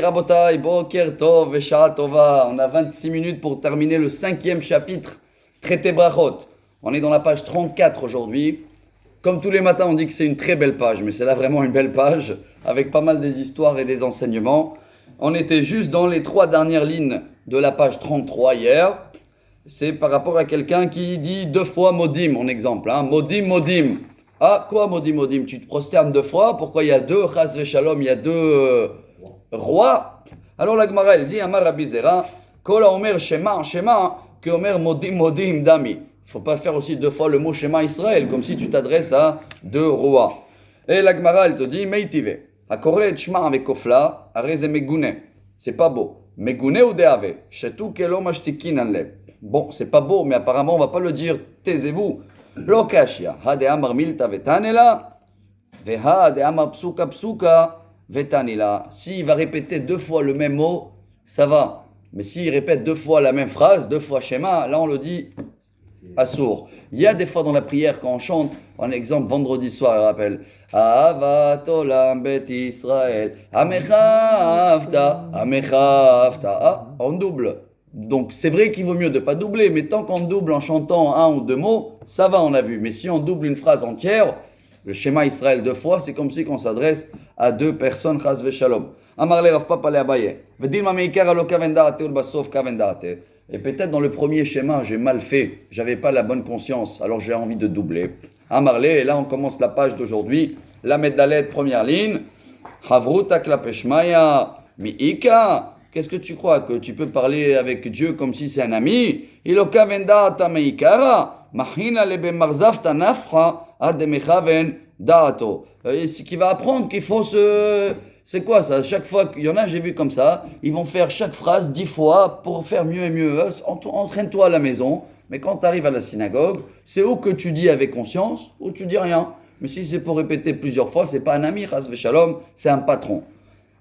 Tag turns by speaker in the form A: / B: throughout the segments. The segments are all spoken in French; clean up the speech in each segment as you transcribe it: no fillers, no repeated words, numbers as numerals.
A: Rabotai, Boker Tov, Vesha Tova. On a 26 minutes pour terminer le 5e chapitre, traité Brachot. On est dans la page 34 aujourd'hui. Comme tous les matins, on dit que c'est une très belle page, mais c'est là vraiment une belle page, avec pas mal des histoires et des enseignements. On était juste dans les 3 dernières lignes de la page 33 hier. C'est par rapport à quelqu'un qui dit 2 fois Modim, en exemple. Modim, Modim. Ah, quoi Modim, Modim? Tu te prosternes 2 fois? Pourquoi il y a 2 Chas Veshalom, il y a 2 rois? Alors la Gemara elle dit Amar Rabbi Zera, Kol Omer Shema Shema, que Omer Modim Modim Dami. Il ne faut pas faire aussi 2 fois le mot Shema Israël, comme si tu t'adresses à 2 rois. Et la Gemara elle te dit Meitive, Hakoret Shema avec Kofla, Areze Megune. C'est pas beau. Megune ou Deave, Shetu Kelo Mashtikin Anle. Bon, c'est pas beau, mais apparemment on va pas le dire, taisez-vous. Lokashia, Hade Amar Milta Vetanela, Veha de Amar Psuka Psuka. Vetanila. S'il va répéter 2 fois le même mot, ça va. Mais s'il répète 2 fois la même phrase, 2 fois schéma, là on le dit assourd. Il y a des fois dans la prière quand on chante, en exemple vendredi soir, il rappelle Avat olam bet Israël, Amecha avta, on double. Donc c'est vrai qu'il vaut mieux de ne pas doubler, mais tant qu'on double en chantant 1 ou 2 mots, ça va, on a vu. Mais si on double une phrase entière, le schéma Israël 2 fois, c'est comme si on s'adresse à 2 personnes, chas veshalom. Amarle Rav Papa le Abaye. Vedim ameikar alo kavendate ul basof kavendate. Et peut-être dans le premier schéma, j'ai mal fait, j'avais pas la bonne conscience, alors j'ai envie de doubler. Amarle, et là on commence la page d'aujourd'hui, la Meddalet, première ligne. Havruta klapeshmaya miika. Qu'est-ce que tu crois, que tu peux parler avec Dieu comme si c'est un ami? Ilo kavendate meikara. Mahina lebe marzafta nafra. C'est qui va apprendre qu'il faut se... C'est quoi ça? Chaque fois qu'il y en a, j'ai vu comme ça, ils vont faire chaque phrase 10 fois pour faire mieux et mieux. Entraîne-toi à la maison, mais quand tu arrives à la synagogue, c'est ou que tu dis avec conscience, ou tu dis rien. Mais si c'est pour répéter plusieurs fois, c'est pas un ami, chas v'shalom, c'est un patron.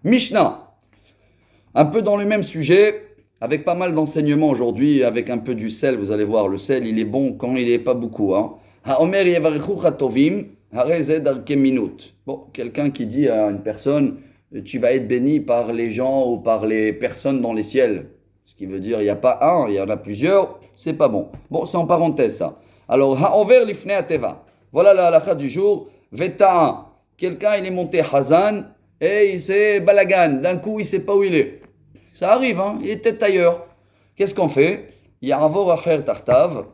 A: Mishnah, un peu dans le même sujet, avec pas mal d'enseignements aujourd'hui, avec un peu du sel, vous allez voir, le sel il est bon quand il n'est pas beaucoup, Bon, quelqu'un qui dit à une personne, tu vas être béni par les gens ou par les personnes dans les ciels. Ce qui veut dire, il n'y a pas un, il y en a plusieurs, c'est pas bon. Bon, c'est en parenthèse ça. Alors, ha'over lifne ateva. Voilà la halakha du jour. Veta'a. Quelqu'un, il est monté Hazan et il s'est balagan. D'un coup, il ne sait pas où il est. Ça arrive, il était ailleurs. Qu'est-ce qu'on fait? Ya'avor acher tartav.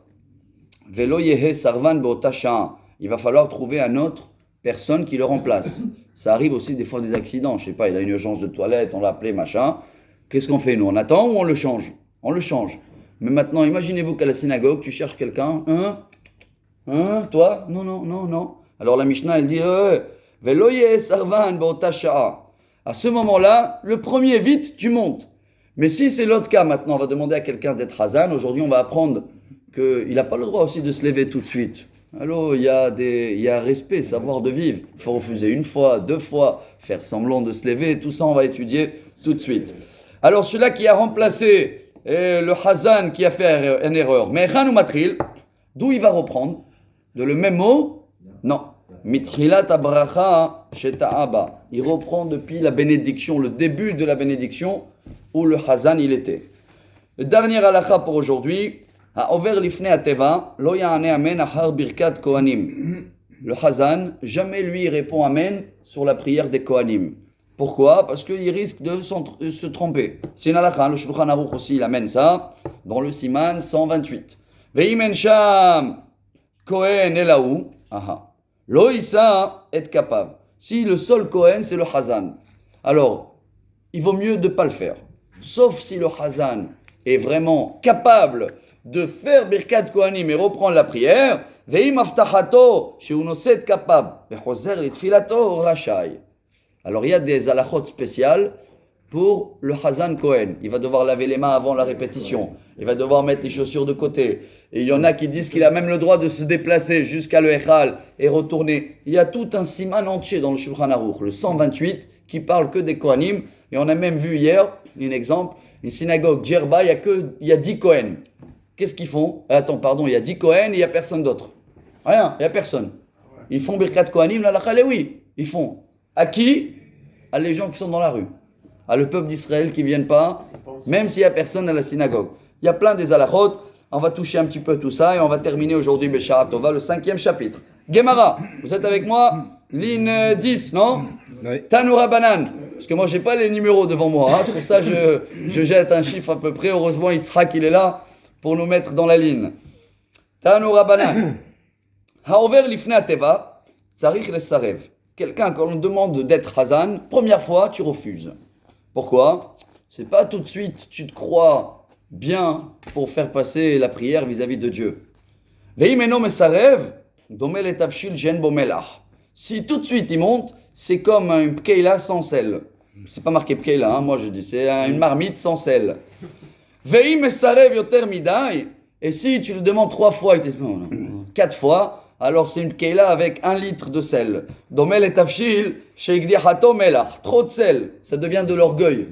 A: Velo yehe sarvan beotasha. Il va falloir trouver une autre personne qui le remplace. Ça arrive aussi des fois des accidents. Je sais pas, il a une urgence de toilette, on l'a appelé, machin. Qu'est-ce qu'on fait nous? On attend ou on le change? On le change. Mais maintenant, imaginez-vous qu'à la synagogue, tu cherches quelqu'un. Toi? Non. Alors la Mishnah, elle dit Velo yehe sarvan beotasha. À ce moment-là, le premier, vite, tu montes. Mais si c'est l'autre cas, maintenant, on va demander à quelqu'un d'être Hazan. Aujourd'hui, on va apprendre qu'il n'a pas le droit aussi de se lever tout de suite. Alors, il y a respect, savoir de vivre. Il faut refuser 1 fois, 2 fois, faire semblant de se lever. Tout ça, on va étudier tout de suite. Alors, celui-là qui a remplacé le Hazan qui a fait une erreur, mais Khan ou Matril, d'où il va reprendre? De le même mot? Non. Mitrilat abracha sheta'aba. Il reprend depuis la bénédiction, le début de la bénédiction où le Hazan il était. Le dernier halakha pour aujourd'hui. Ha'over lifne ateva lo ya'ane amen achar birkat kohanim. Le Hazan, jamais lui répond amen sur la prière des kohanim. Pourquoi? Parce qu'il risque de se tromper. C'est une halakha, le Shulchan Aruch aussi il amène ça dans le Siman 128. Ve'imen sham kohen elaou. Lo isa et capable. Si le seul Kohen c'est le Hazan, alors il vaut mieux de ne pas le faire. Sauf si le Hazan est vraiment capable de faire Birkat Kohanim et reprendre la prière. Veim aftachato sheu noset capable. Vechozer litfilato rachai. Alors il y a des halachot spéciales pour le Hazan Kohen. Il va devoir laver les mains avant la répétition. Il va devoir mettre les chaussures de côté. Et il y en a qui disent qu'il a même le droit de se déplacer jusqu'à le Echal et retourner. Il y a tout un siman entier dans le Shulchan Aruch, le 128, qui parle que des Kohanim. Et on a même vu hier, un exemple, une synagogue Djerba, il y a 10 Kohen. Qu'est-ce qu'ils font? Il y a 10 Kohen et il n'y a personne d'autre. Rien, il n'y a personne. Ils font Birkat Kohanim, la oui. Ils font. À qui? À les gens qui sont dans la rue. le peuple d'Israël qui ne vienne pas, même s'il n'y a personne à la synagogue. Il y a plein des halachot. On va toucher un petit peu tout ça et on va terminer aujourd'hui Besharat Tova, le 5e chapitre. Gemara, vous êtes avec moi? Ligne 10, non?
B: Oui.
A: Tanoura Banan. Parce que moi, je n'ai pas les numéros devant moi. Hein. C'est pour ça que je jette un chiffre à peu près. Heureusement, Yitzhak, il est là pour nous mettre dans la ligne. Tanoura Banan. Haover lifne ateva, tzarich lesarev. Quelqu'un, quand on demande d'être Hazan, première fois, tu refuses. Pourquoi? C'est pas tout de suite, tu te crois bien pour faire passer la prière vis-à-vis de Dieu. Veimeno mesarev, domel et tavshil jen bomelach. Si tout de suite il monte, c'est comme une pkeila sans sel. C'est pas marqué pkeila, hein, moi je dis, c'est une marmite sans sel. Veim mesarev yoter midai. Et si tu le demandes 3 fois, 4 fois, alors c'est une pkeila avec 1 litre de sel. Domel et tavshil, sheikdi hato melach. Trop de sel, ça devient de l'orgueil.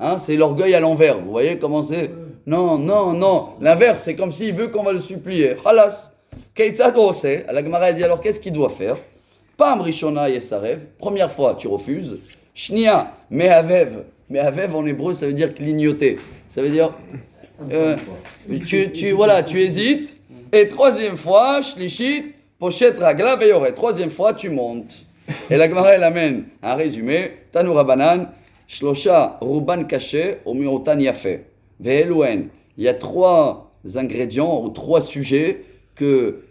A: Hein, c'est l'orgueil à l'envers. Vous voyez comment c'est? Non, non, non. L'inverse, c'est comme s'il veut qu'on va le supplier. Halas. Keitzad oseh. La Gemara dit alors qu'est-ce qu'il doit faire? Pam rishona yesarev. Première fois, tu refuses. Shnia mehavev. Mehavev en hébreu, ça veut dire clignoter. Ça veut dire tu hésites. Et troisième fois, shlishit pochet ragla veyore. Troisième fois, tu montes. Et la Gemara elle amène un résumé. Tanoura banan. Shlosha ruban kaché au mirotan yafé. Ve'elouen. Il y a 3 ingrédients ou 3 sujets que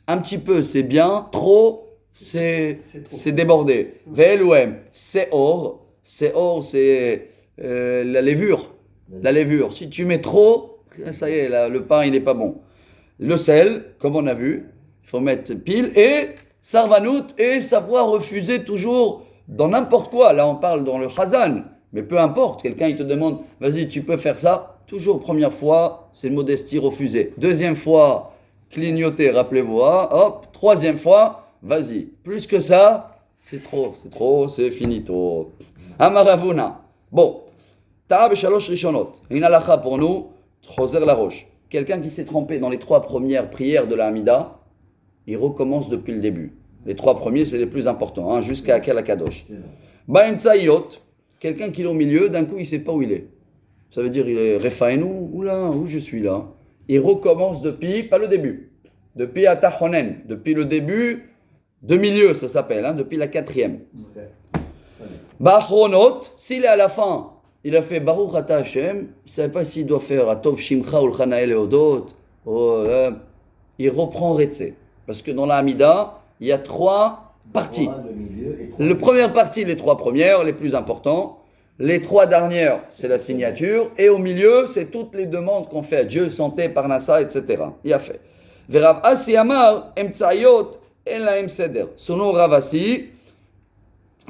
A: un petit peu c'est bien, trop c'est débordé. Ve'elouen. C'est or, c'est la levure. La levure. Si tu mets trop, ça y est, le pain il n'est pas bon. Le sel, comme on a vu, il faut mettre pile et sarvanout et savoir refuser toujours. Dans n'importe quoi, là on parle dans le Hazan, mais peu importe, quelqu'un il te demande, vas-y tu peux faire ça, toujours première fois, c'est modestie refusée. Deuxième fois, clignoter, rappelez-vous, hein, hop, troisième fois, vas-y. Plus que ça, c'est trop, c'est finito. Amaravuna. Bon, Ta'ab shalosh rishonot, une halakha pour nous, Choser la roche. Quelqu'un qui s'est trompé dans les 3 premières prières de la Hamida, il recommence depuis le début. Les 3 premiers, c'est les plus importants, hein, jusqu'à Akel Akadosh. Ba'im Tsayot, quelqu'un qui est au milieu, d'un coup, il ne sait pas où il est. Ça veut dire, il est Refaenu, où je suis là. Il recommence depuis, pas le début, depuis Atachonen, depuis le début de milieu, ça s'appelle, hein, depuis la 4e. Ba'achronot, s'il est à la fin, il a fait Baruch Ata Hashem, il ne savait pas s'il doit faire Atov Shimcha ou L'Chanael Eodot, il reprend Retse. Parce que dans la Hamida, il y a 3 parties. La première partie, les 3 premières, les plus importants. Les 3 dernières, c'est la signature. Et au milieu, c'est toutes les demandes qu'on fait à Dieu, santé, parnassa, etc. Il a fait. Verav Asi Amar, Emtsayot, Elaim Seder. Selon Rav Asi,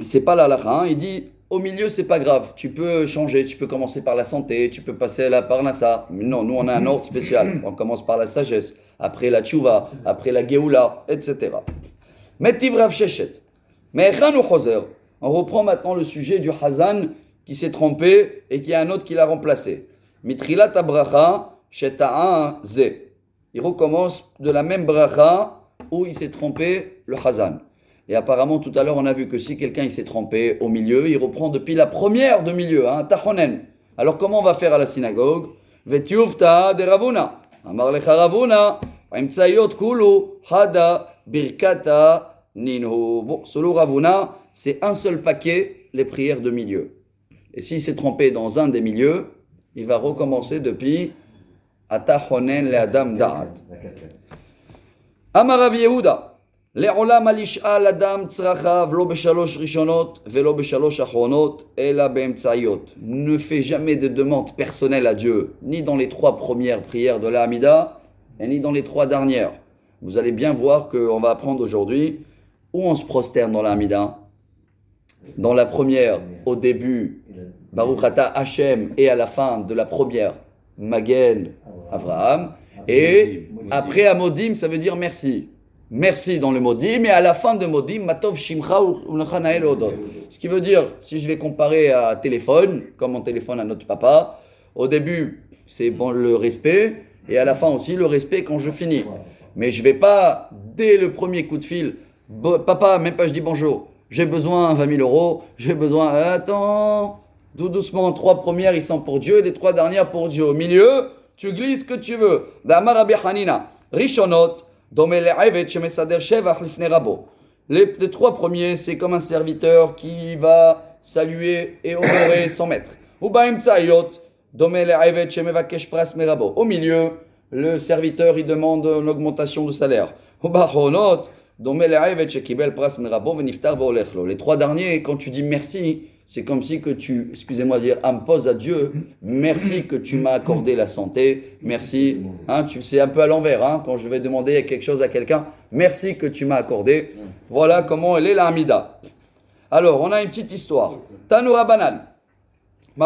A: c'est pas la halakha, hein, il dit, au milieu, c'est pas grave. Tu peux changer, tu peux commencer par la santé, tu peux passer à la parnassa. Mais non, nous, on a un ordre spécial. On commence par la sagesse, après la tchouva, après la geoula, etc. Metiv Rav Sheshet. Mais Echan ou Choser. On reprend maintenant le sujet du Hazan qui s'est trompé et qui a un autre qui l'a remplacé. Mitrilat abracha sheta'a ze. Il recommence de la même bracha où il s'est trompé le Hazan. Et apparemment, tout à l'heure, on a vu que si quelqu'un il s'est trompé au milieu, il reprend depuis la première de milieu, hein, Tachonen. Alors, comment on va faire à la synagogue? Vetiufta de Ravuna. Amar lecha Ravuna. Imtsayot kulu hada birkata ninhu. Bon, selon Ravuna, c'est un seul paquet, les prières de milieu. Et s'il s'est trompé dans un des milieux, il va recommencer depuis Atachonen le Adam Da'at. Amar Rav Yehuda. לעולם אל ישאל אדם צרכיו לא בשלוש ראשונות ולא בשלוש אחרונות אלא באמצעיות. Ne fais jamais de demande personnelle à Dieu, ni dans les 3 premières prières de la Hamida, et ni dans les 3 dernières. Vous allez bien voir qu'on va apprendre aujourd'hui où on se prosterne dans la Hamida. Dans la première, au début, Baruch Ata Hashem, et à la fin de la première, Magen Avraham. Et après à Modim, ça veut dire merci. Merci dans le Modim, et à la fin de Modim, Matov Shimcha ou L'Chanael Eodot. Ce qui veut dire, si je vais comparer à téléphone, comme on téléphone à notre papa, au début, c'est bon le respect, et à la fin aussi le respect quand je finis. Mais je ne vais pas, dès le premier coup de fil, papa, même pas je dis bonjour, j'ai besoin 20 000 euros, j'ai besoin, attends, Tout doucement, 3 premières, ils sont pour Dieu, et les 3 dernières pour Dieu. Au milieu, tu glisses ce que tu veux. D'Amar Rabbi Hanina, Rishonot, Domé le'evet shemesader shevach lifnei rabo. Les 3 premiers, c'est comme un serviteur qui va saluer et honorer son maître. Ou ba'emtsayot, Domé le'evet shemevakesh pras merabo. Au milieu, le serviteur, il demande une augmentation de salaire. Ou ba'achronot, Domé le'evet shekibel pras merabo veniftar ve'olech lo. Les 3 derniers, quand tu dis merci, c'est comme si que tu, excusez-moi de dire, imposes à Dieu, merci que tu m'as accordé la santé, merci, c'est un peu à l'envers, quand je vais demander quelque chose à quelqu'un, merci que tu m'as accordé. Voilà comment elle est la Hamida. Alors, on a une petite histoire. Tanoura Banan. Il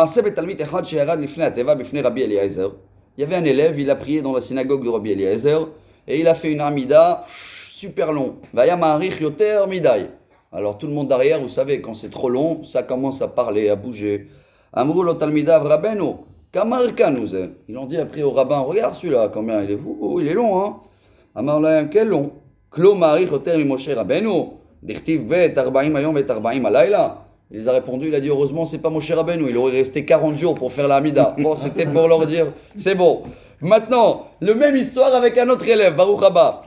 A: y avait un élève, il a prié dans la synagogue de Rabbi Eliezer, et il a fait une Hamida super long. Vaya ma'arich yoter midai. Alors tout le monde derrière, vous savez, quand c'est trop long, ça commence à parler, à bouger. Amrou lo talmidav rabenu, kamarka nous. Ils ont dit après au rabbin, regarde celui-là, combien il est fou, il est long, hein. Amar lahem, quel long. Klo marich oter mi Moshe rabenu, dichtiv bet 40 ayom bet 40 alayla. Il les a répondu, il a dit heureusement c'est pas Moshe rabenu, il aurait resté 40 jours pour faire la Hamida. Bon, c'était pour leur dire, c'est bon. Maintenant, le même histoire avec un autre élève, Baruch Haba.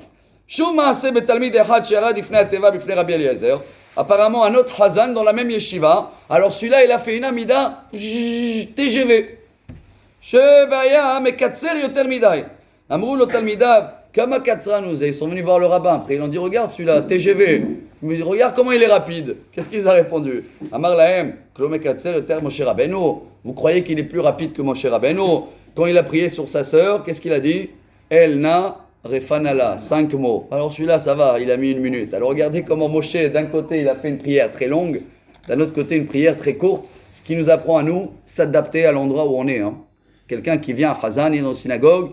A: Apparemment un autre Hazan dans la même yeshiva. Alors celui-là il a fait une Hamida TGV. Shevaya mekatser yoter midai. Amrou lo talmidav kama katsra nous. Ils sont venus voir le rabbin. Après ils ont dit regarde celui-là TGV. Mais regarde comment il est rapide. Qu'est-ce qu'il a répondu? Amar lahem klo mekatser yoter Moshe Rabbeinu. Vous croyez qu'il est plus rapide que Moshe Rabbeinu? Quand il a prié sur sa sœur, qu'est-ce qu'il a dit? Elna Refanala, 5 mots. Alors celui-là, ça va, il a mis 1 minute. Alors regardez comment Moshe, d'un côté, il a fait une prière très longue, d'un autre côté, une prière très courte, ce qui nous apprend à nous s'adapter à l'endroit où on est. Quelqu'un qui vient à Hazan, il est dans une synagogue,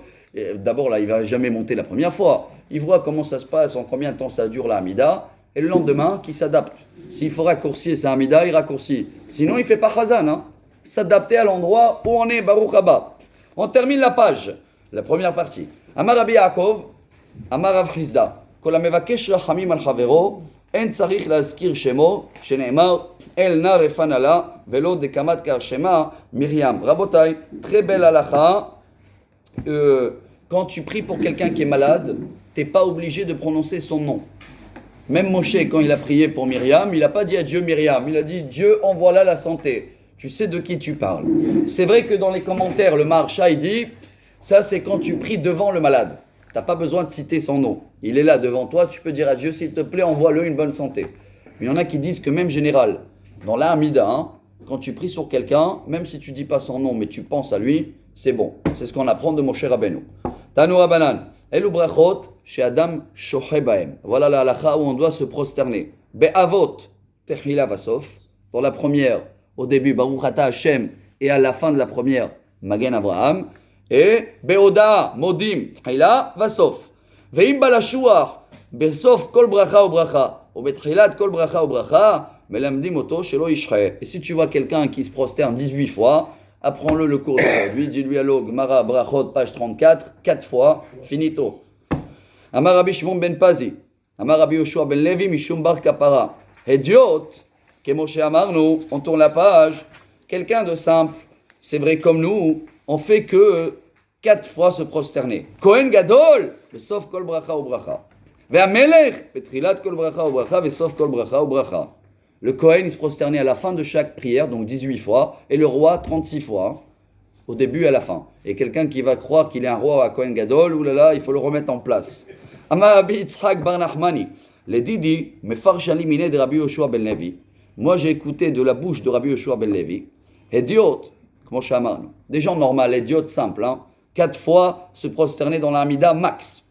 A: d'abord là, il ne va jamais monter la première fois. Il voit comment ça se passe, en combien de temps ça dure la Hamida, et le lendemain, qui s'adapte. S'il faut raccourcir sa Hamida, il raccourcit. Sinon, il ne fait pas Hazan. S'adapter à l'endroit où on est, Baruch Haba. On termine la page, la première partie. Amar Rabbi Yaakov, Amar Rav Chizda, Kol hamevakesh rachamim al chavero, en tzarich להזכיר שמו, שנאמר, אל נא רפנה לה, ולא דקמת כהשמה, Myriam. Rabotai, très belle halakha. Quand tu pries pour quelqu'un qui est malade, tu n'es pas obligé de prononcer son nom. Même Moshe, quand il a prié pour Myriam, il n'a pas dit à Dieu Myriam, il a dit Dieu envoie-la la santé. Tu sais de qui tu parles. C'est vrai que dans les commentaires, le Maharsha, il dit, ça c'est quand tu pries devant le malade. Tu n'as pas besoin de citer son nom. Il est là devant toi, tu peux dire à Dieu, s'il te plaît, envoie-le une bonne santé. Mais il y en a qui disent que même général, dans la Hamida, quand tu pries sur quelqu'un, même si tu ne dis pas son nom, mais tu penses à lui, c'est bon. C'est ce qu'on apprend de Moshe Rabbeinu. Tanu Rabbanan, Elu brachot, chez Adam shoche baem. Voilà la halakha où on doit se prosterner. Be'avot, tehila vasof. Dans la première, au début, Baruch Ata Hashem, et à la fin de la première, Magen Abraham. Et Beoda, Modim, tehila vasof. Ve'im balashuach, besof kol bracha ou bracha. Ou bethilat kol bracha ou bracha. Melamdim oto shelo yishre. Et si tu vois quelqu'un qui se prosterne 18 fois, apprends-le le cours d'aujourd'hui, dis-lui allo, Gemara Brachot, page 34, 4 fois, finito. Amar Rabbi Shimon ben Pazi, Amar Rabbi Yoshua ben Levi, Mishum bar kapara. Idiot, que Moshe Amarnu, on tourne la page, quelqu'un de simple, c'est vrai comme nous, on fait que 4 fois se prosterner. Kohen Gadol, sauf kol bracha ou bracha. Ve'amelech, betrilat kol bracha ou bracha, sauf kol bracha ou bracha. Le Kohen, il se prosternait à la fin de chaque prière, donc 18 fois, et le roi 36 fois, au début et à la fin. Et quelqu'un qui va croire qu'il est un roi à Kohen Gadol, oulala, il faut le remettre en place. Amar Rabbi Yitzhak bar Nachmani, le Didi, mefarshali mine de Rabbi Yoshua ben Levi. Moi, j'ai écouté de la bouche de Rabbi Yoshua ben Levi, idiot, comment je des gens normaux, idiot simple, 4 fois se prosterner dans la Hamida max.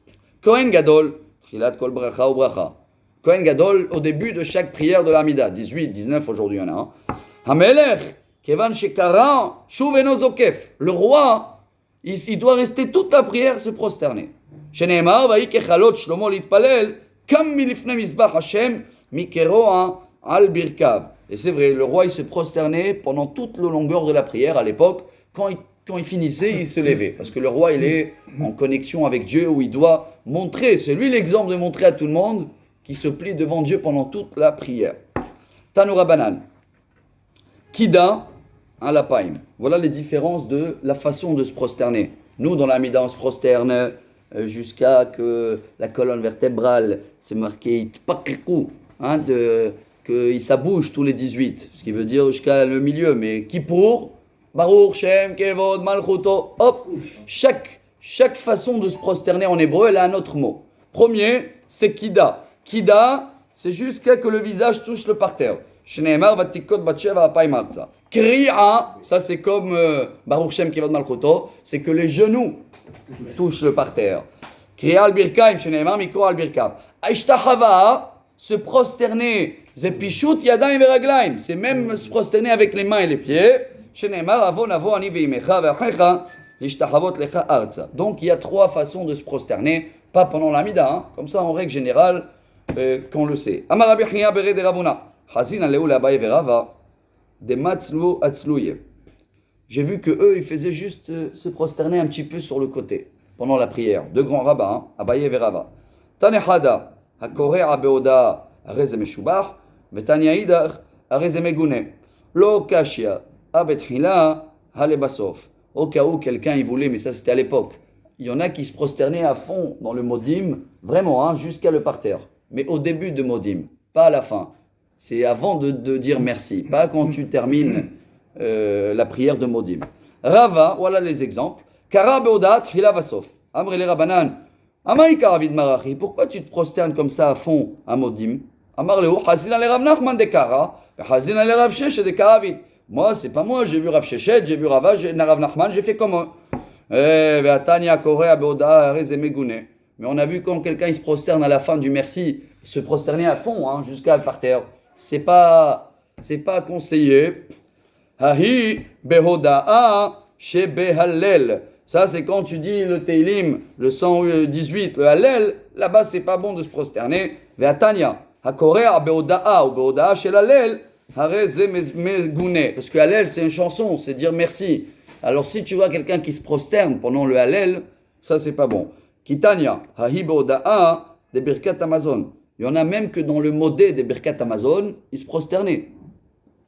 A: Kohen Gadol, trilat kol bracha ou bracha. Kohen Gadol, au début de chaque prière de l'Amida, 18, 19, aujourd'hui il y en a. Hamelech, Kevan Shekara, Shuveno Zokef. Le roi, il doit rester toute la prière se prosterner. Sheneemar, Vaï Kechalot Shlomo Litpalel, Kam Milifne Mizbach Hashem, Mikeroa Al Birkav. Et c'est vrai, le roi il se prosternait pendant toute la longueur de la prière à l'époque. Quand il finissait, il se levait. Parce que le roi, il est en connexion avec Dieu où il doit montrer, c'est lui l'exemple de montrer à tout le monde qui se plie devant Dieu pendant toute la prière. Tanoura Banan. Kida, un lapin. Voilà les différences de la façon de se prosterner. Nous, dans l'Amida, on se prosterne jusqu'à que la colonne vertébrale, c'est marqué hein, que ça bouge tous les 18, ce qui veut dire jusqu'à le milieu. Mais Kippour, Baruch Shem Kevod Malchuto, hop, chaque façon de se prosterner en hébreu, elle a un autre mot. Premier, c'est Kida. Kida, c'est jusqu'à que le visage touche le parterre. Shneemar vatikot batsheva apay marza. Kri'a, ça c'est comme Baruch Shem Kevod Malchuto, c'est que les genoux touchent le parterre. Kri'a al-birkaim, shneemar mikro al-birkav. Aishtahava, se prosterner, zepishut yadayim veraglaim, c'est même se prosterner avec les mains et les pieds. Shneemar avon avo ani veimecha ve'achecha, ishtahavot lecha arza. Donc il y a trois façons de se prosterner, pas pendant l'Amida, hein, comme ça en règle générale, qu'on le sait. Amar Rabbi Chaya bere de Ravuna, Hazin aleu l'Abaye verava, de matzlu atzluye. J'ai vu que eux, ils faisaient juste se prosterner un petit peu sur le côté pendant la prière. Deux grands rabbins, hein, Abaye verava. Tanehada, hakorea beoda areze meshubach, vetania idach areze megune. Lo kashia abetchila halebasof. Au cas où quelqu'un y voulait, mais ça c'était à l'époque. Il y en a qui se prosternaient à fond dans le modim, vraiment, hein, jusqu'à le parterre. Mais au début de modim, pas à la fin. C'est avant de dire merci, pas quand tu termines la prière de modim. Rava, voilà les exemples. Kara beodat hila vasof. Amre le rabanan. Amai karavid marachi. Pourquoi tu te prosternes comme ça à fond à modim? Amar leu hazina le Rav Nachman de kara, hazina le Rav Sheshet de karavid. Moi, c'est pas moi, j'ai vu Rav Sheshet, j'ai vu Rava, j'ai Rav Nachman, j'ai fait comme eux. Mais on a vu quand quelqu'un il se prosterne à la fin du merci, il se prosterner à fond, hein, jusqu'à le parterre. C'est pas conseillé. Hahi behoda'a shebehallel. Ça c'est quand tu dis le Teilim, le 118, le Hallel, là-bas c'est pas bon de se prosterner. Ve'atanya hakorea behoda'a ou behoda'a shel Hallel, hareze megune. Parce que Hallel c'est une chanson, c'est dire merci. Alors si tu vois quelqu'un qui se prosterne pendant le Hallel, ça c'est pas bon. Kitania, hahi behoda'a de Birkat Amazon. Il y en a même que dans le modé des Birkat Amazon, ils se prosternaient.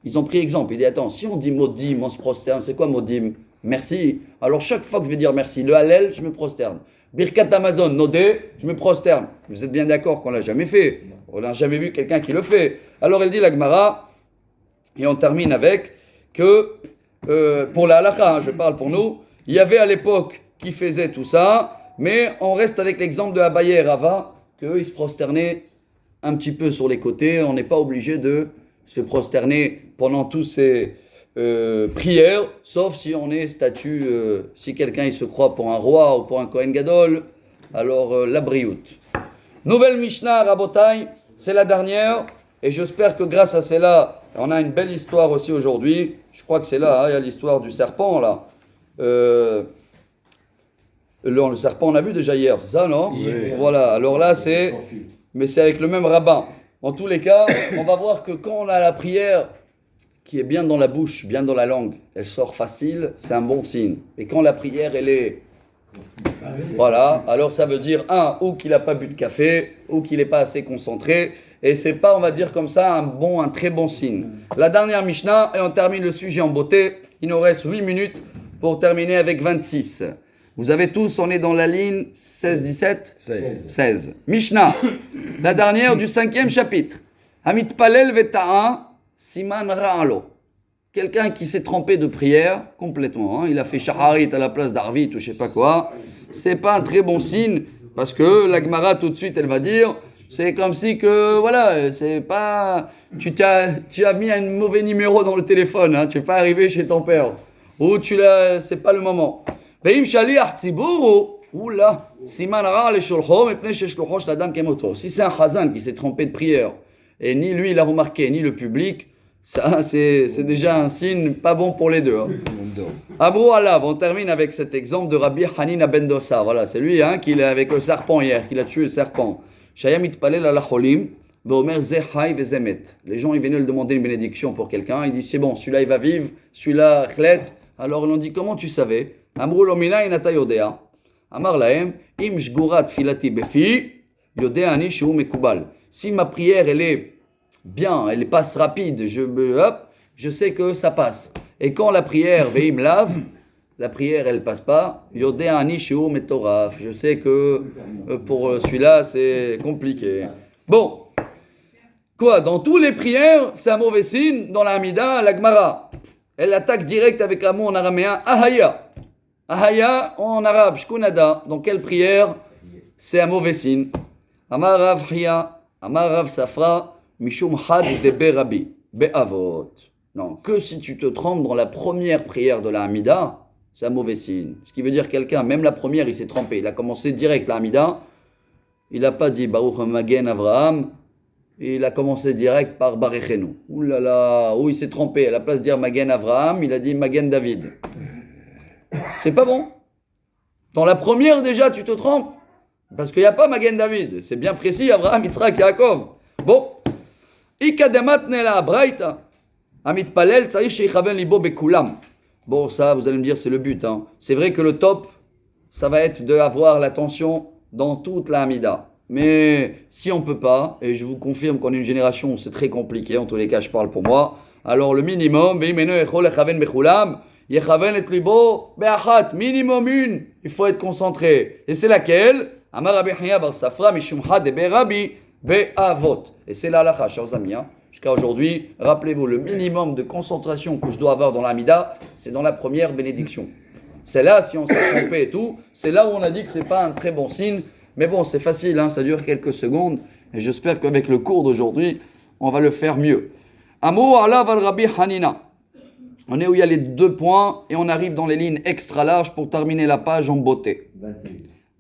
A: Ils ont pris exemple. Ils disent, attends, si on dit modim, on se prosterne, c'est quoi modim? Merci. Alors chaque fois que je vais dire merci, le Hallel, je me prosterne. Birkat Amazon, nodé, je me prosterne. Vous êtes bien d'accord qu'on l'a jamais fait? On n'a jamais vu quelqu'un qui le fait. Alors elle dit la Gemara, et on termine avec que, pour la halakha, hein, je parle pour nous, il y avait à l'époque qui faisait tout ça, mais on reste avec l'exemple de Abaye et Rava, qu'eux ils se prosternaient un petit peu sur les côtés. On n'est pas obligé de se prosterner pendant tous ces prières, sauf si on est statut, si quelqu'un il se croit pour un roi ou pour un Kohen Gadol, alors la briout. Nouvelle Mishnah, Rabotai, c'est la dernière, et j'espère que grâce à celle-là, on a une belle histoire aussi aujourd'hui. Je crois que c'est là, hein, il y a l'histoire du serpent là. Le serpent, on l'a vu déjà hier, c'est ça, non? Oui. Voilà, alors là, mais c'est avec le même rabbin. En tous les cas, on va voir que quand on a la prière qui est bien dans la bouche, bien dans la langue, elle sort facile, c'est un bon signe. Et quand la prière, elle est... Voilà, alors ça veut dire, ou qu'il n'a pas bu de café, ou qu'il n'est pas assez concentré, et c'est pas, on va dire comme ça, un très bon signe. La dernière Mishnah, et on termine le sujet en beauté, il nous reste 8 minutes pour terminer avec 26. Vous avez tous, on est dans la ligne 16-17 16. Mishnah, la dernière du 5e chapitre. Hamit palel veta'a siman ra'alo. Quelqu'un qui s'est trompé de prière complètement. Hein. Il a fait shaharit à la place d'arvit ou je sais pas quoi. C'est pas un très bon signe parce que la Gemara tout de suite elle va dire c'est comme si que voilà, c'est pas tu as mis un mauvais numéro dans le téléphone. Hein. Tu es pas arrivé chez ton père ou c'est pas le moment. Si c'est un chazan qui s'est trompé de prière, et ni lui il a remarqué, ni le public, ça c'est déjà un signe pas bon pour les deux. Hein. Abrou Alav, on termine avec cet exemple de Rabbi Hanina ben Dossa. Voilà, c'est lui hein, qui est avec le serpent hier, qui a tué le serpent. Les gens ils venaient lui demander une bénédiction pour quelqu'un, il dit c'est bon, celui-là il va vivre, celui-là chlet. Alors ils ont dit comment tu savais? Amrou lo mina inata yodea. Amar lahem im shgurat filati befi yodea ani shu mekubal. Si ma prière elle est bien, elle passe rapide, je sais que ça passe. Et quand la prière, veim lave, la prière, elle passe pas. Yodé ani shiur metoraf. Je sais que pour celui-là, c'est compliqué. Bon, quoi, dans toutes les prières, c'est un mauvais signe. Dans la Hamida, la Gemara, elle attaque direct avec un mot en araméen, ahaya. Ahaya en arabe, shkunada. Dans quelle prière, c'est un mauvais signe. Amar Rav Hiya, Amar Rav Safra, Mishum had de berabi, be'avot. Non, que si tu te trompes dans la première prière de la Hamida, c'est un mauvais signe. Ce qui veut dire quelqu'un, même la première, il s'est trompé. Il a commencé direct la Hamida. Il n'a pas dit Baruch Magen Avraham. Il a commencé direct par Barechenu. Ouh là là, où il s'est trompé. À la place de dire Magen Avraham, il a dit Magen David. C'est pas bon. Dans la première, déjà, tu te trompes. Parce qu'il n'y a pas Magen David. C'est bien précis, Avraham, Yitzhak, Yaakov. Bon. Ikademat nela braïta. Amit palel tzarich sheichaven libo bekulam. Bon, ça, vous allez me dire, c'est le but. Hein. C'est vrai que le top, ça va être d'avoir l'attention dans toute la Hamida. Mais si on ne peut pas, et je vous confirme qu'on est une génération où c'est très compliqué, en tous les cas, je parle pour moi, alors le minimum, minimum une, il faut être concentré. Et c'est laquelle? Et c'est la halakha, chers amis. Hein. Jusqu'à aujourd'hui, rappelez-vous, le minimum de concentration que je dois avoir dans l'Amida, c'est dans la première bénédiction. C'est là, si on s'est trompé et tout, c'est là où on a dit que c'est pas un très bon signe. Mais bon, c'est facile, hein, ça dure quelques secondes. Et j'espère qu'avec le cours d'aujourd'hui, on va le faire mieux. Amo ala val Rabbi Hanina. On est où il y a les 2 points et on arrive dans les lignes extra larges pour terminer la page en beauté.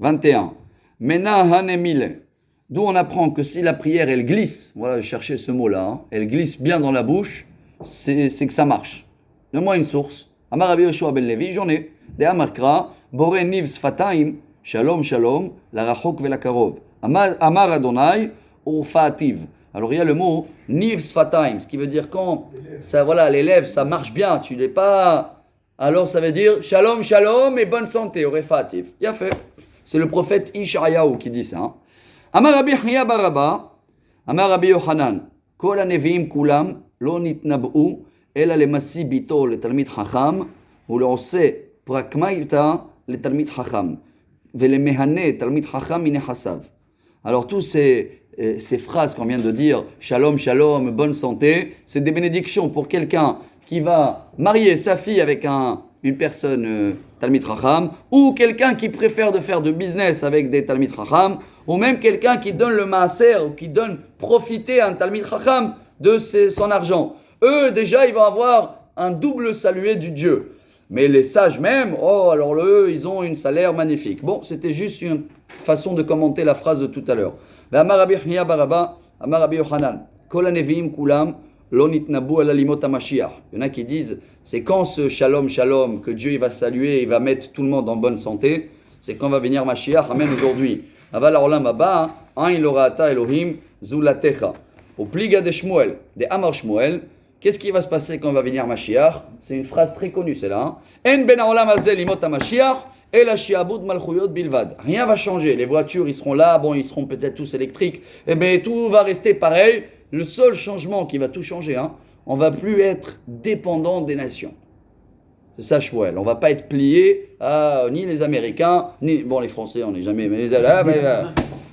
A: 21. Mena hanemile. D'où on apprend que si la prière, elle glisse, voilà, je cherchais ce mot-là, hein, elle glisse bien dans la bouche, c'est que ça marche. Donne-moi une source. Amar Rabbi Yoshua ben Levi, j'en ai. De Amarkra, Bore Niv Sfataim, Shalom Shalom, la Rachok vela Karov. Amar Adonai, Urfaativ. Alors il y a le mot Niv Sfataim, ce qui veut dire quand ça, voilà, les lèvres, ça marche bien, tu n'es pas. Alors ça veut dire Shalom Shalom et bonne santé, Urfaativ. Il a fait. C'est le prophète Ishayahu qui dit ça. Hein. Amar Rabbi Hiya baraba, Amar Rabbi Yohanan, Kol haneviim kulam lo nitnab'u ela lemasi bito letalmid chacham ולעושה פרקמייתא לתלמיד חכם ולמהנה תלמיד חכם מנכסיו. Alors tous ces phrases qu'on vient de dire, shalom, shalom, bonne santé, c'est des bénédictions pour quelqu'un qui va marier sa fille avec une personne Talmid Chacham, ou quelqu'un qui préfère de faire de business avec des Talmid Chacham, ou même quelqu'un qui donne le maaser, ou qui donne profiter à un Talmid Chacham de son argent. Eux, déjà, ils vont avoir un double salué du Dieu. Mais les sages même, oh, alors eux, ils ont une salaire magnifique. Bon, c'était juste une façon de commenter la phrase de tout à l'heure. Amar Rabbi Hiya baraba, Amar Rabbi Yohanan, Kol haneviim kulam lo nitnabu ala limot hamashiach. Il y en a qui disent, c'est quand ce shalom shalom que Dieu il va saluer, il va mettre tout le monde en bonne santé, c'est quand va venir Mashiach, amen aujourd'hui. Aval haolam haba, ein lo ra'ata Elohim zulatecha. Au pliga de Shmuel, de Amar Shmuel, qu'est-ce qui va se passer quand va venir Mashiach? C'est une phrase très connue, c'est là. En ben haolam hazeh limot hamashiach et la shiabud malchuyot bilvad. Rien va changer. Les voitures, ils seront là, bon, ils seront peut-être tous électriques, mais tout va rester pareil. Le seul changement qui va tout changer, hein, on va plus être dépendant des nations. C'est ça, Shmuel. On va pas être plié à ni les Américains, ni bon les Français, on n'est jamais. Mais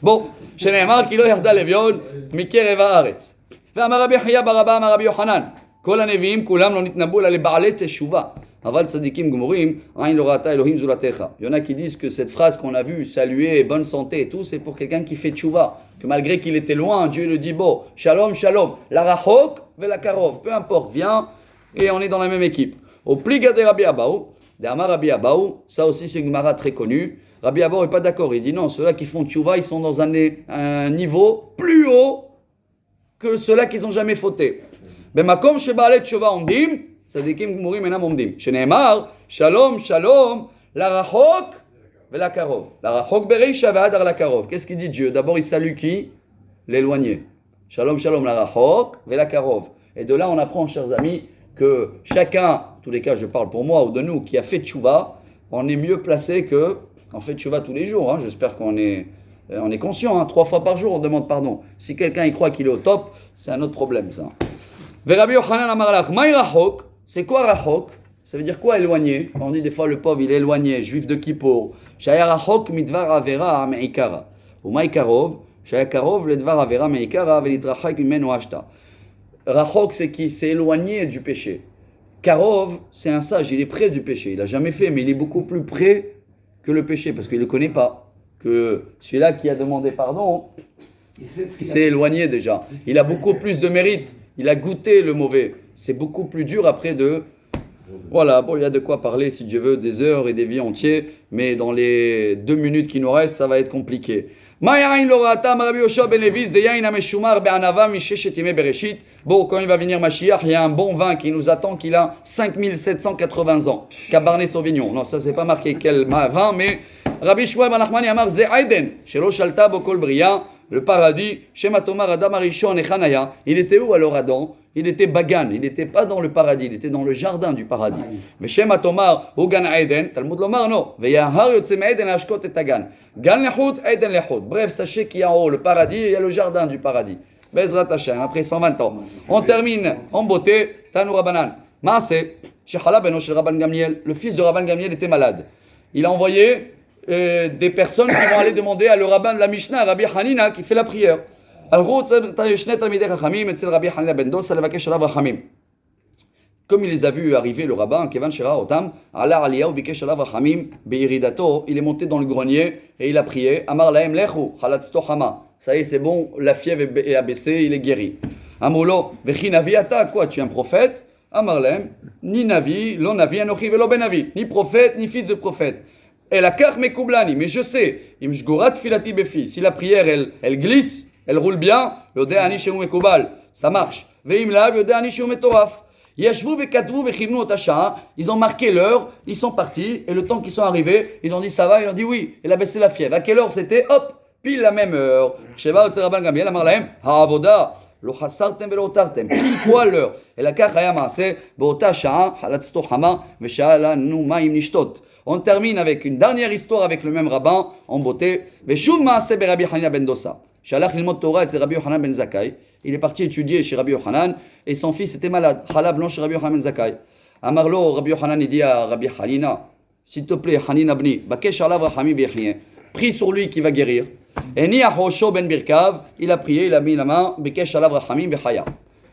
A: bon, chez Neymar, kilo yarda levion, mikerev haaretz. ואמר רבי חייא ברבא אמר רבי יוחנן כל הנביאים כולם לא נתנבאו אלא לבעלי תשובה אבל צדיקים גמורים עין לא ראתה אלוהים זולתך. Il y en a qui disent que cette phrase qu'on a vue saluer bonne santé et tout c'est pour quelqu'un qui fait tchouva, que malgré qu'il était loin Dieu le dit bon shalom shalom la rachok ve la karov, peu importe, viens et on est dans la même équipe. Au pliga de Rabbi Abaou de Amar Rabbi Abaou, ça aussi c'est une gemara très connue. Rabbi Abaou n'est pas d'accord, il dit non, ceux-là qui font tchouva ils sont dans un niveau plus haut que ceux-là qui n'ont jamais fauté. Bemakom sheba'alet tshuva omdim, tzadikim gmurim enam omdim. Sheneemar, shalom, shalom, la rachok ve la karov. La rachok bereisha ve'adar la karov. Qu'est-ce qu'il dit Dieu? D'abord, il salue qui? L'éloigné. Shalom, shalom, la rachok ve la karov. Et de là, on apprend, chers amis, que chacun, en tous les cas, je parle pour moi ou de nous, qui a fait tshuva, on est mieux placé que, on fait tshuva tous les jours. Hein. J'espère qu'on est conscient, hein, 3 fois par jour on demande pardon. Si quelqu'un y croit qu'il est au top, c'est un autre problème ça. Rabbi Yochanan amar lach, maï rachok, c'est quoi rachok? Ça veut dire quoi éloigné? On dit des fois le pauvre il est éloigné, juif de Kippour. Shaya rachok midvar avera me'ikara. Ou maï karov, shaya karov le dvar avera me'ikara velitrachak mimenu ashta. Rachok c'est qui? C'est éloigné du péché. Karov c'est un sage, il est près du péché. Il n'a jamais fait, mais il est beaucoup plus près que le péché parce qu'il ne le connaît pas. Que celui-là qui a demandé pardon, il s'est éloigné déjà. Il a beaucoup plus de mérite. Il a goûté le mauvais. C'est beaucoup plus dur après de... Voilà, bon, il y a de quoi parler, si Dieu veut, des heures et des vies entières. Mais dans les 2 minutes qui nous restent, ça va être compliqué. Bon, quand il va venir Mashiach, il y a un bon vin qui nous attend, qu'il a 5780 ans. Cabernet Sauvignon. Non, ça, c'est pas marqué quel vin, mais... Rabbi Shmuel ben Nachmani amar ze Aiden, shelo shalta bo kol bria, le paradis, Shema Tomar Adam Arishon et Chanaya. Il était où alors Adam? Il était Bagan, il n'était pas dans le paradis, il était dans le jardin du paradis. Mais Shema Tomar ou Gan Aiden, Talmud Lomar non. Veyahar yotzem Aiden ashkot et Gan. Gan lechut, Aiden lechut. Bref, sachez qu'il y a en haut le paradis et il y a le jardin du paradis. Bezrat Hashem, après 120 ans. On termine en beauté, Tanu Rabbanan. Maaseh, Shechala beno shel Rabban Gamliel. Le fils de Rabban Gamliel était malade. Il a envoyé des personnes qui vont aller demander à le rabbin de la Mishnah, Rabbi Hanina, qui fait la prière. Comme il les a vus arriver, le rabbin, il est monté dans le grenier et il a prié. Amar lahem lechu, halatsto hama. Ça y est, c'est bon, la fièvre est abaissée, il est guéri. Amolo, vechi navi ata, quoi, tu es un prophète? Amar lahem, ni navi, lo navi, anochi velo ben navi, ni prophète, ni fils de prophète. Et la carte me koublani, mais je sais, si la prière elle glisse, elle roule bien, ça marche. Ils ont marqué l'heure, ils sont partis, et le temps qu'ils sont arrivés, ils ont dit ça va, ils ont dit oui, il a baissé la fièvre. À quelle heure c'était? Hop, pile la même heure. Pile quoi l'heure? Et la carte on termine avec une dernière histoire avec le même rabbin en beauté. Il est parti étudier chez Rabbi Yochanan et son fils était malade. Chala blanc chez Rabbi Yochanan ben Zakkai. Amarlo, Rabbi Yochanan il dit à Rabbi Hanina, s'il te plaît, Hanina bni, bakesh alav rachami bechien. Prie sur lui qui va guérir. Et ni à Hosho ben Birkav, il a prié, il a mis la main, bakesh alav rachami bechaya.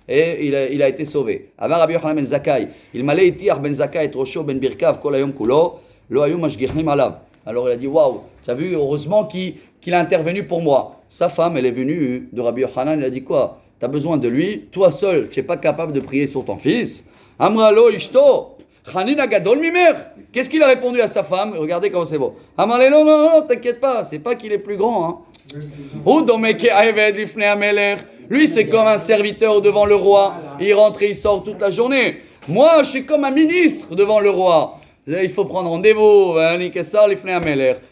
A: Et il a été sauvé. Avant Rabbi Yochanan ben Zakkai, il m'allait itir ben Zakkai et Hosho ben Birkav kol hayom kulo. Alors il a dit waouh, tu as vu, heureusement qu'il a intervenu pour moi. Sa femme, elle est venue de Rabbi Yochanan, elle a dit quoi? Tu as besoin de lui, toi seul, tu n'es pas capable de prier sur ton fils. Amralo ishto, Hanina gadol mimer. Qu'est-ce qu'il a répondu à sa femme? Regardez comment c'est beau. Amrale non, t'inquiète pas, c'est pas qu'il est plus grand. Lui c'est comme un serviteur devant le roi, il rentre et il sort toute la journée. Moi je suis comme un ministre devant le roi. Il faut prendre rendez-vous.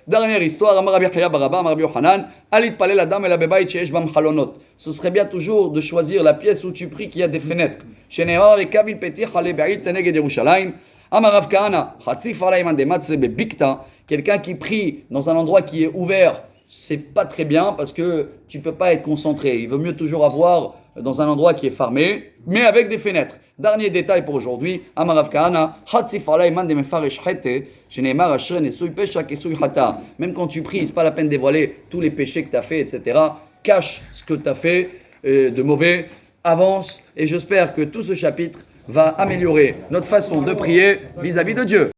A: Dernière histoire. Ce serait bien toujours de choisir la pièce où tu pries qui a des fenêtres. Quelqu'un qui prie dans un endroit qui est ouvert, c'est pas très bien parce que tu peux pas être concentré. Il vaut mieux toujours avoir dans un endroit qui est fermé, mais avec des fenêtres. Dernier détail pour aujourd'hui. Amarav Kahana, même quand tu pries, c'est pas la peine de dévoiler tous les péchés que tu as fait, etc. Cache ce que tu as fait de mauvais, avance, et j'espère que tout ce chapitre va améliorer notre façon de prier vis-à-vis de Dieu.